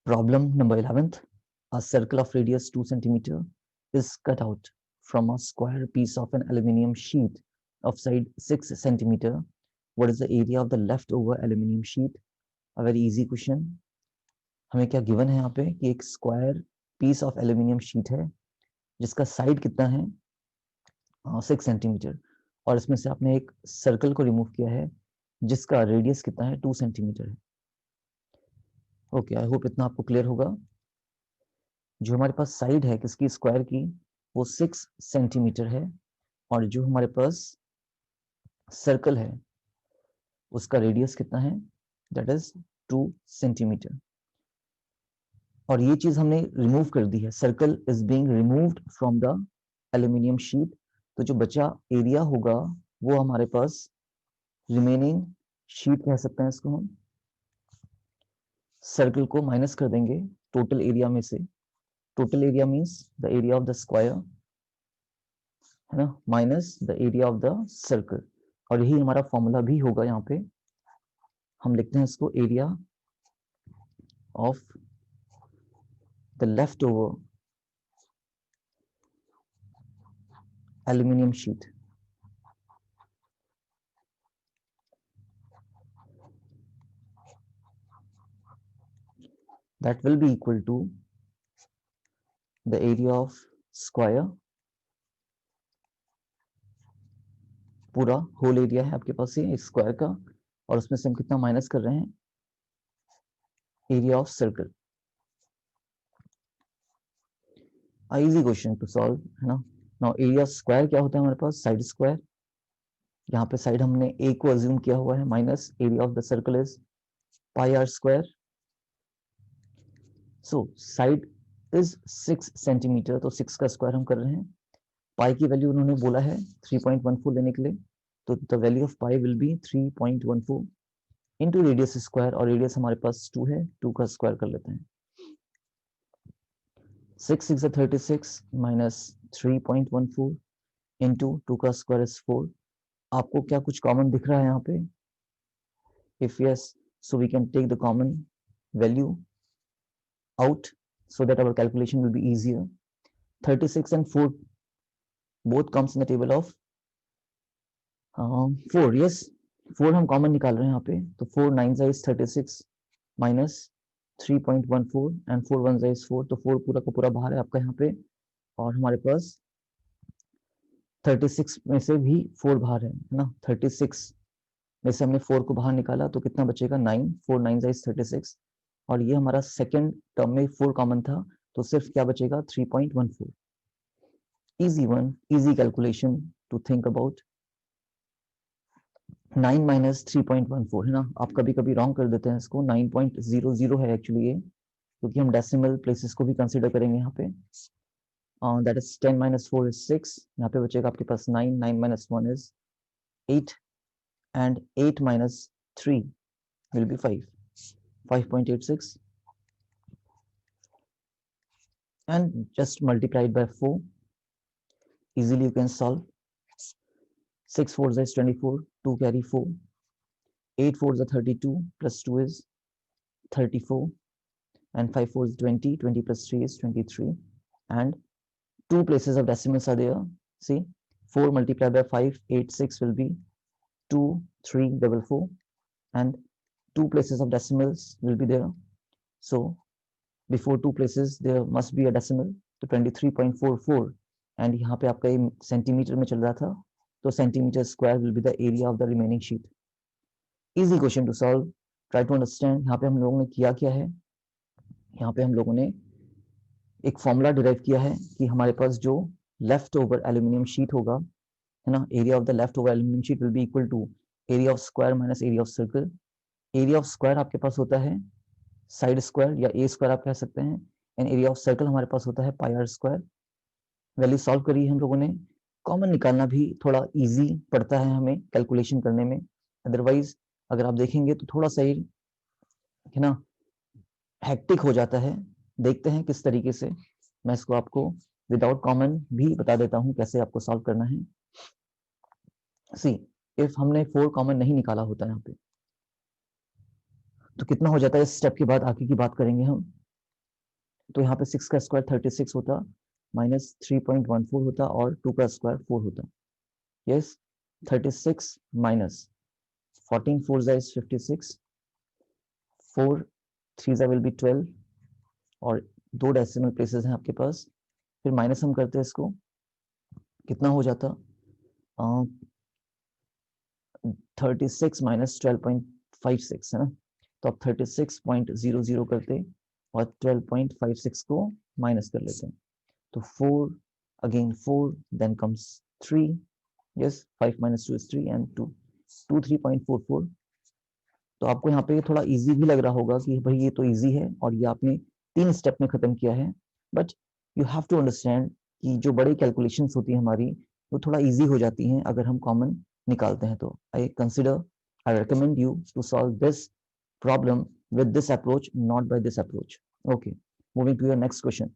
Problem number 11th. A circle of radius 2 centimeter is cut out from a square piece of an aluminium sheet of side 6 centimeter. What is the area of the leftover aluminium sheet? A very easy question. हमें क्या given है यहाँ पे कि एक square piece of aluminium sheet है जिसका side कितना है 6 सेंटीमीटर और इसमें से आपने एक सर्कल को रिमूव किया है जिसका रेडियस कितना है 2 सेंटीमीटर है। ओके, आई होप इतना आपको क्लियर होगा। जो हमारे पास साइड है किसकी स्क्वायर की वो 6 सेंटीमीटर है और जो हमारे पास सर्कल है उसका रेडियस कितना है दैट इज 2 सेंटीमीटर और ये चीज हमने रिमूव कर दी है। Circle is being removed from the aluminium sheet, तो जो बचा एरिया होगा वो हमारे पास रिमेनिंग शीट कह सकते हैं इसको हम। सर्कल को माइनस कर देंगे टोटल एरिया में से। Total area means the area of the square है ना minus the area of the circle और यही हमारा फॉर्मूला भी होगा। यहाँ पे हम लिखते हैं इसको area of the left over aluminium sheet. That will be equal to the area of square, पूरा होल एरिया है आपके पास ये स्क्वायर का और उसमें से हम कितना माइनस कर रहे हैं area of circle. Easy question to solve है ना। नाउ एरिया स्क्वायर क्या होता है हमारे पास साइड स्क्वायर। यहाँ पे साइड हमने ए को अज्यूम किया हुआ है minus area of the circle is pi r square. So side is 6 centimetre तो 6 का स्क्वायर हम कर रहे हैं। पाई की वैल्यू उन्होंने बोला है 3.14 लेने के लिए, तो the value of pi will be 3.14 into radius square और रेडियस हमारे पास 2 है, 2 का स्क्वायर कर लेते हैं। 6 6 36 माइनस 3.14 इंटू 2 का स्क्वायर इज 4। आपको क्या कुछ कॉमन दिख रहा है यहाँ पे? If yes so we can take the common value out so that our calculation will be easier. 36 and 4 both comes in the table of 4. Yes, 4 हम कॉमन निकाल रहे हैं यहाँ पे, तो 4 9 is 36 minus 3.14 and 4 1 is 4, तो 4 पूरा का पूरा बाहर है आपका यहाँ पे और हमारे पास 36 में से भी 4 बाहर है ना। 36 में से हमने 4 को बाहर निकाला तो कितना बचेगा 9। 4 9 is 36 और ये हमारा सेकेंड टर्म में 4 कॉमन था तो सिर्फ क्या बचेगा 3.14। easy one, easy calculation to think about। 9 minus 3.14 है ना। आप कभी कभी रॉन्ग कर देते हैं इसको, 9.00 है एक्चुअली ये, क्योंकि हम डेसिमल प्लेसेस को भी कंसीडर करेंगे यहाँ पे। दैट इज 10 माइनस 4 इज 6, यहाँ पे बचेगा आपके पास 9, 9 minus 1 is 8 and 8 minus 3 will be 5, 5.86 and just multiplied by 4. Easily you can solve. 6 4s is 24, 2 carry 4, 8 4s are 32 plus 2 is 34 and 5 4 is 20, 20 plus 3 is 23 and 2 places of decimals are there. See, 4 multiplied by 5 8 6 will be 2 3 4 and 2 places of decimals will be there. So before 2 places there must be a decimal, तो 23.44 and यहाँ पे आपका ये centimetre में चल रहा था तो centimetre square will be the area of the remaining sheet. Easy question to solve. Try to understand यहाँ पे हम लोगों ने किया क्या है। यहाँ पे हम लोगों ने एक फॉर्मूला डिराइव किया है कि हमारे पास जो लेफ्ट ओवर एल्यूमिनियम शीट होगा है ना, area of the left over aluminium sheet will be equal to area of square minus area of circle. Area of square आपके पास होता है साइड स्क्वायर या ए स्क्वायर आप कह सकते हैं एंड एरिया ऑफ सर्कल हमारे पास होता है पाई आर स्क्वायर। वैल्यू सॉल्व करी है हम लोगों ने। कॉमन निकालना भी थोड़ा इजी पड़ता है हमें कैलकुलेशन करने में, अदरवाइज अगर आप देखेंगे तो थोड़ा सा ही है ना हेक्टिक हो जाता है। देखते हैं किस तरीके से मैं इसको आपको विदाउट कॉमन भी बता देता हूं कैसे आपको सॉल्व करना है। सी, इफ हमने 4 कॉमन नहीं निकाला होता यहाँ पे तो कितना हो जाता है, इस स्टेप के बाद आगे की बात करेंगे हम। तो यहाँ पे 6 का स्क्वायर 36 होता, माइनस 3.14 होता, और 2 का स्क्वायर 4 होता. Yes, 36 minus 14 4 is 56, 4 3 will be 12, और 2 डेसिमल प्लेसेस हैं आपके पास. फिर माइनस हम करते हैं इसको, कितना हो जाता, 36 माइनस 12.56 है ना. तो आप 36.00 करते और 12.56 को माइनस कर लेते हैं. तो 4 again 4, then comes 3. yes, 5 minus 2 is 3 and 2 3.44. तो आपको यहाँ पे थोड़ा इजी भी लग रहा होगा कि भाई ये तो इजी है और ये आपने 3 स्टेप में खत्म किया है, but you have to understand कि जो बड़ी कैलकुलेशंस होती है हमारी, वो थोड़ा इजी हो जाती हैं अगर हम कॉमन निकालते हैं. तो आई recommend you to solve this problem with this approach, not by this approach. Okay, moving to your next question.